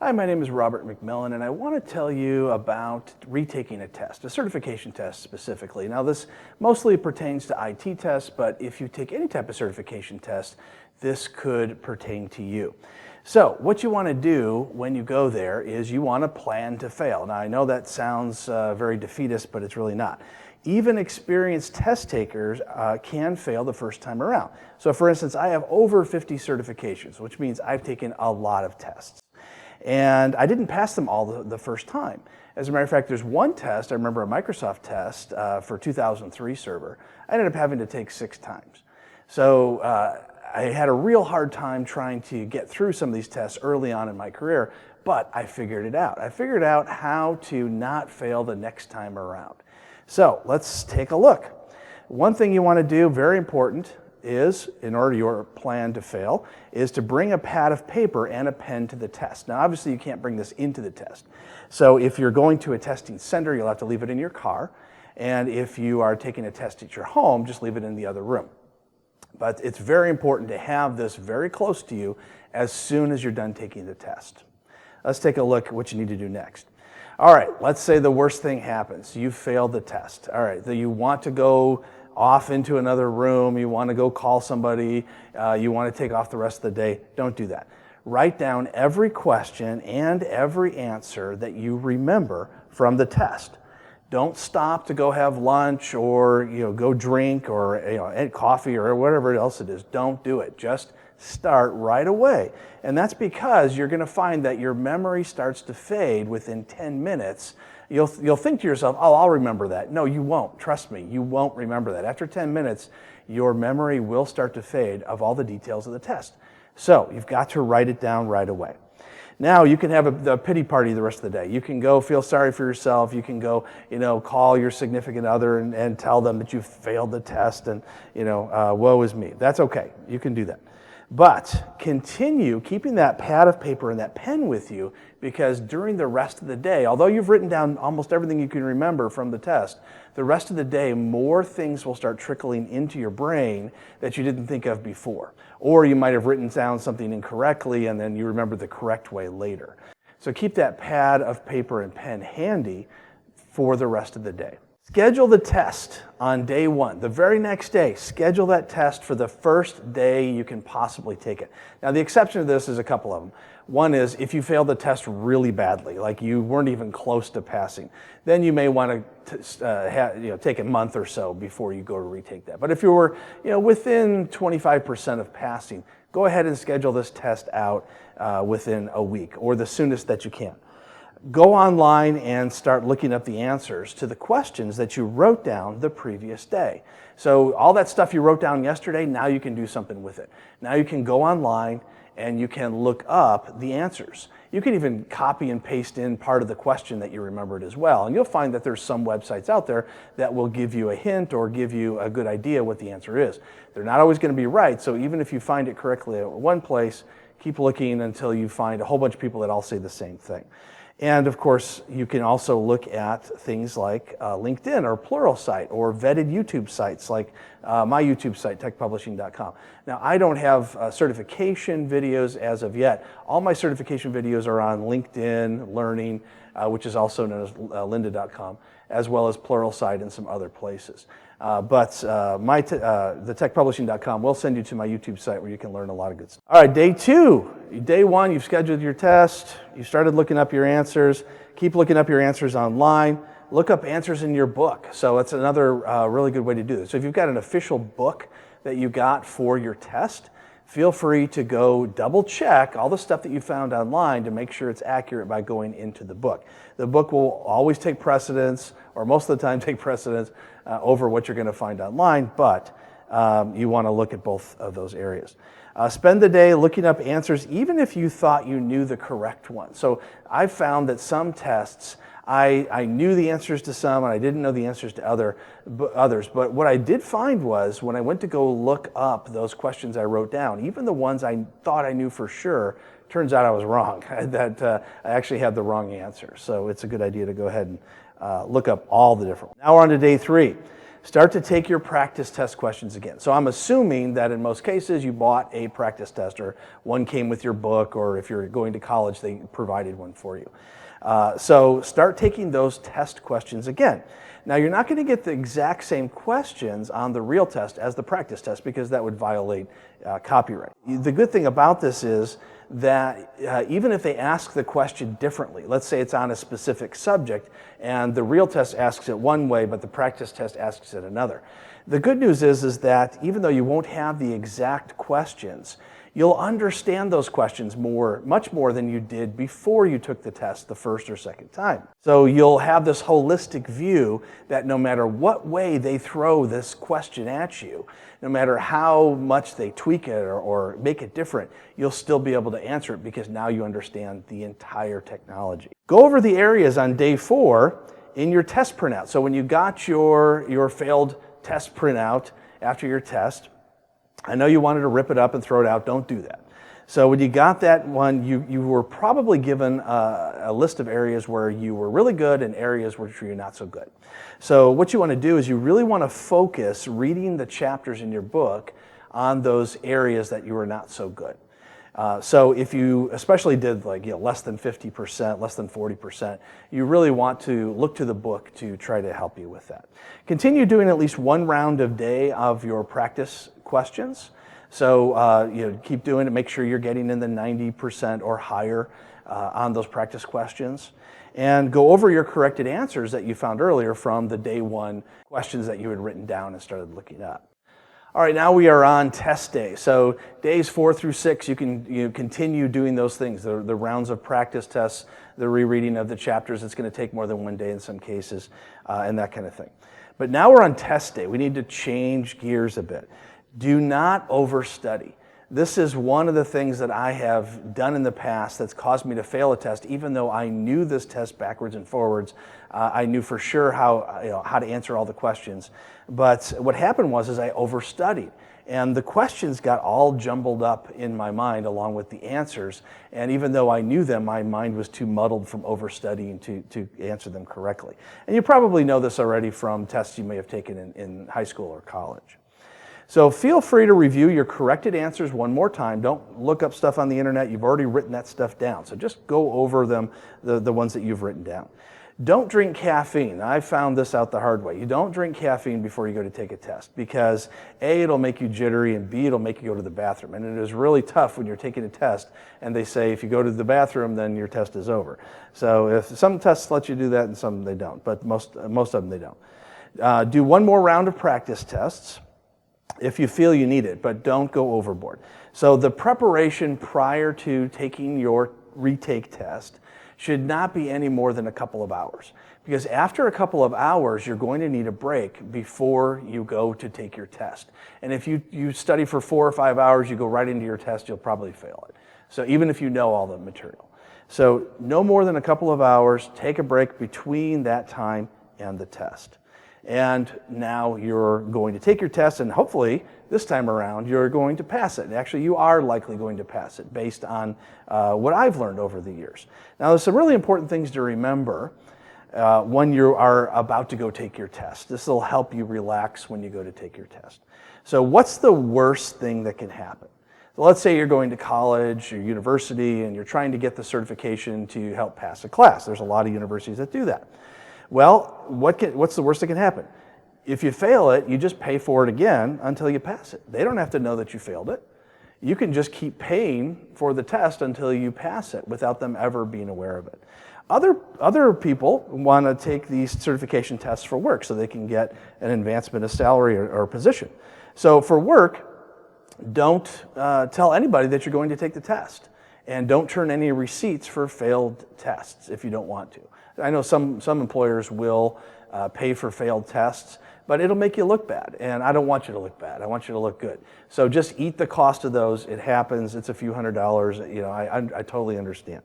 Hi, my name is Robert McMillen, and I want to tell you about retaking a test, a certification test specifically. Now, this mostly pertains to IT tests, but if you take any type of certification test, this could pertain to you. So, what you want to do when you go there is you want to plan to fail. Now, I know that sounds very defeatist, but it's really not. Even experienced test takers can fail the first time around. So, for instance, I have over 50 certifications, which means I've taken a lot of tests. And I didn't pass them all the first time. As a matter of fact, there's one test, I remember a Microsoft test for 2003 server, I ended up having to take 6 times. So I had a real hard time trying to get through some of these tests early on in my career, but I figured it out. I figured out how to not fail the next time around. So let's take a look. One thing you want to do, very important, is, in order your plan to fail, is to bring a pad of paper and a pen to the test. Now, obviously, you can't bring this into the test. So if you're going to a testing center, you'll have to leave it in your car. And if you are taking a test at your home, just leave it in the other room. But it's very important to have this very close to you as soon as you're done taking the test. Let's take a look at what you need to do next. All right, let's say the worst thing happens. You failed the test. All right, you want to go off into another room, you want to go call somebody, you want to take off the rest of the day. Don't do that. Write down every question and every answer that you remember from the test. Don't stop to go have lunch or go drink or coffee or whatever else it is. Don't do it. Just start right away. And that's because you're going to find that your memory starts to fade within 10 minutes. You'll think to yourself, oh, I'll remember that. No, you won't. Trust me, you won't remember that. After 10 minutes, your memory will start to fade of all the details of the test. So you've got to write it down right away. Now you can have the pity party the rest of the day. You can go feel sorry for yourself. You can go, call your significant other and tell them that you failed the test and, woe is me. That's okay. You can do that. But continue keeping that pad of paper and that pen with you, because during the rest of the day, although you've written down almost everything you can remember from the test, the rest of the day, more things will start trickling into your brain that you didn't think of before. Or you might have written down something incorrectly and then you remember the correct way later. So keep that pad of paper and pen handy for the rest of the day. Schedule the test on day 1. The very next day, schedule that test for the first day you can possibly take it. Now, the exception to this is a couple of them. One is if you fail the test really badly, like you weren't even close to passing, then you may want to take a month or so before you go to retake that. But if you were within 25% of passing, go ahead and schedule this test out within a week or the soonest that you can. Go online and start looking up the answers to the questions that you wrote down the previous day. So all that stuff you wrote down yesterday, now you can do something with it. Now you can go online and you can look up the answers. You can even copy and paste in part of the question that you remembered as well. And you'll find that there's some websites out there that will give you a hint or give you a good idea what the answer is. They're not always going to be right, so even if you find it correctly at one place, keep looking until you find a whole bunch of people that all say the same thing. And of course, you can also look at things like LinkedIn or Pluralsight or vetted YouTube sites like my YouTube site, techpublishing.com. Now, I don't have certification videos as of yet. All my certification videos are on LinkedIn Learning, which is also known as lynda.com, as well as Pluralsight and some other places. But the techpublishing.com will send you to my YouTube site where you can learn a lot of good stuff. All right, day 2. Day 1, you've scheduled your test. You started looking up your answers. Keep looking up your answers online. Look up answers in your book. So it's another really good way to do this. So if you've got an official book that you got for your test, feel free to go double check all the stuff that you found online to make sure it's accurate by going into the book. The book will always take precedence, or most of the time take precedence over what you're going to find online, but you want to look at both of those areas. Spend the day looking up answers, even if you thought you knew the correct one. So I've found that some tests, I knew the answers to some and I didn't know the answers to others. But what I did find was when I went to go look up those questions I wrote down, even the ones I thought I knew for sure, turns out I was wrong, that I actually had the wrong answer. So it's a good idea to go ahead and look up all the different ones. Now we're on to day 3. start to take your practice test questions again. So I'm assuming that in most cases you bought a practice test, or one came with your book, or if you're going to college, they provided one for you. So start taking those test questions again. Now, you're not going to get the exact same questions on the real test as the practice test, because that would violate copyright. The good thing about this is that even if they ask the question differently, let's say it's on a specific subject and the real test asks it one way but the practice test asks it another. The good news is that even though you won't have the exact questions, you'll understand those questions much more than you did before you took the test the first or second time. So you'll have this holistic view that no matter what way they throw this question at you, no matter how much they tweak it or make it different, you'll still be able to answer it because now you understand the entire technology. Go over the areas on day 4 in your test printout. So when you got your failed test printout after your test, I know you wanted to rip it up and throw it out. Don't do that. So when you got that one, you were probably given a list of areas where you were really good and areas where you're not so good. So what you want to do is you really want to focus reading the chapters in your book on those areas that you were not so good. So if you especially did less than 50%, less than 40%, you really want to look to the book to try to help you with that. Continue doing at least one round a day of your practice questions. So keep doing it. Make sure you're getting in the 90% or higher on those practice questions. And go over your corrected answers that you found earlier from the day 1 questions that you had written down and started looking up. All right, now we are on test day. So days 4 through 6, you can continue doing those things, the rounds of practice tests, the rereading of the chapters. It's going to take more than one day in some cases, and that kind of thing. But now we're on test day. We need to change gears a bit. Do not overstudy. This is one of the things that I have done in the past that's caused me to fail a test, even though I knew this test backwards and forwards. I knew for sure how to answer all the questions. But what happened was I overstudied. And the questions got all jumbled up in my mind along with the answers. And even though I knew them, my mind was too muddled from overstudying to answer them correctly. And you probably know this already from tests you may have taken in high school or college. So feel free to review your corrected answers one more time. Don't look up stuff on the internet. You've already written that stuff down. So just go over them, the ones that you've written down. Don't drink caffeine. I found this out the hard way. You don't drink caffeine before you go to take a test because A, it'll make you jittery, and B, it'll make you go to the bathroom. And it is really tough when you're taking a test and they say if you go to the bathroom, then your test is over. So if some tests let you do that and some they don't, but most of them they don't. Do one more round of practice tests if you feel you need it, but don't go overboard. So the preparation prior to taking your retake test should not be any more than a couple of hours. Because after a couple of hours, you're going to need a break before you go to take your test. And if you study for 4 or 5 hours, you go right into your test, you'll probably fail it. So even if you know all the material. So no more than a couple of hours, take a break between that time and the test. And now you're going to take your test, and hopefully this time around you're going to pass it. Actually, you are likely going to pass it based on what I've learned over the years. Now, there's some really important things to remember when you are about to go take your test. This will help you relax when you go to take your test. So what's the worst thing that can happen? So let's say you're going to college or university and you're trying to get the certification to help pass a class. There's a lot of universities that do that. Well, what's the worst that can happen? If you fail it, you just pay for it again until you pass it. They don't have to know that you failed it. You can just keep paying for the test until you pass it without them ever being aware of it. Other people want to take these certification tests for work so they can get an advancement of salary or position. So for work, don't tell anybody that you're going to take the test. And don't turn any receipts for failed tests if you don't want to. I know some employers will pay for failed tests, but it'll make you look bad, and I don't want you to look bad. I want you to look good. So just eat the cost of those. It happens. It's a few $100s. You know, I totally understand.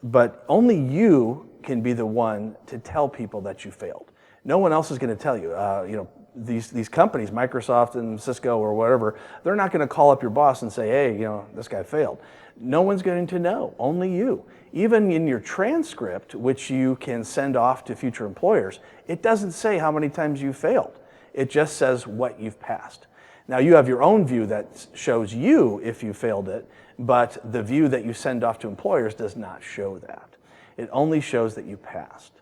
But only you can be the one to tell people that you failed. No one else is going to tell you. You know, these companies, Microsoft and Cisco or whatever, they're not going to call up your boss and say, hey, you know, this guy failed. No one's going to know, only you. Even in your transcript, which you can send off to future employers, it doesn't say how many times you failed. It just says what you've passed. Now you have your own view that shows you if you failed it, but the view that you send off to employers does not show that. It only shows that you passed.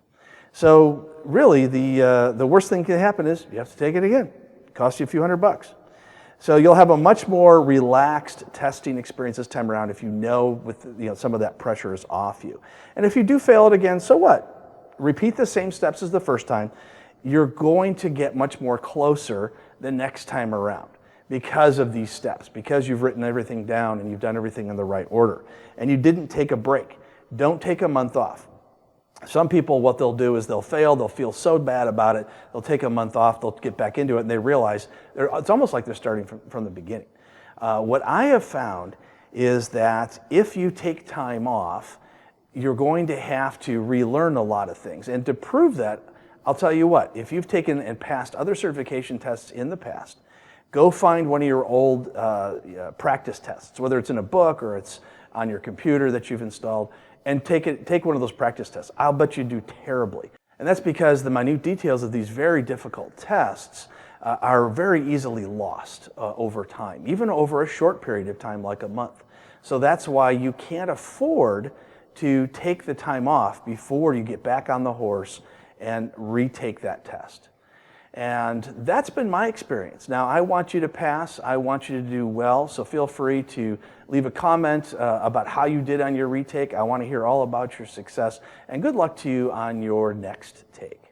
So really the worst thing that can happen is you have to take it again. It costs you a few $100. So you'll have a much more relaxed testing experience this time around if you know some of that pressure is off you. And if you do fail it again, so what? Repeat the same steps as the first time. You're going to get much more closer the next time around because of these steps, because you've written everything down and you've done everything in the right order. And you didn't take a break. Don't take a month off. Some people, what they'll do is they'll fail, they'll feel so bad about it, they'll take a month off, they'll get back into it, and they realize it's almost like they're starting from the beginning. What I have found is that if you take time off, you're going to have to relearn a lot of things. And to prove that, I'll tell you what, if you've taken and passed other certification tests in the past, go find one of your old practice tests, whether it's in a book or it's on your computer that you've installed, and take one of those practice tests. I'll bet you do terribly. And that's because the minute details of these very difficult tests are very easily lost over time, even over a short period of time like a month. So that's why you can't afford to take the time off before you get back on the horse and retake that test. And that's been my experience. Now, I want you to pass. I want you to do well. So feel free to leave a comment about how you did on your retake. I want to hear all about your success. And good luck to you on your next take.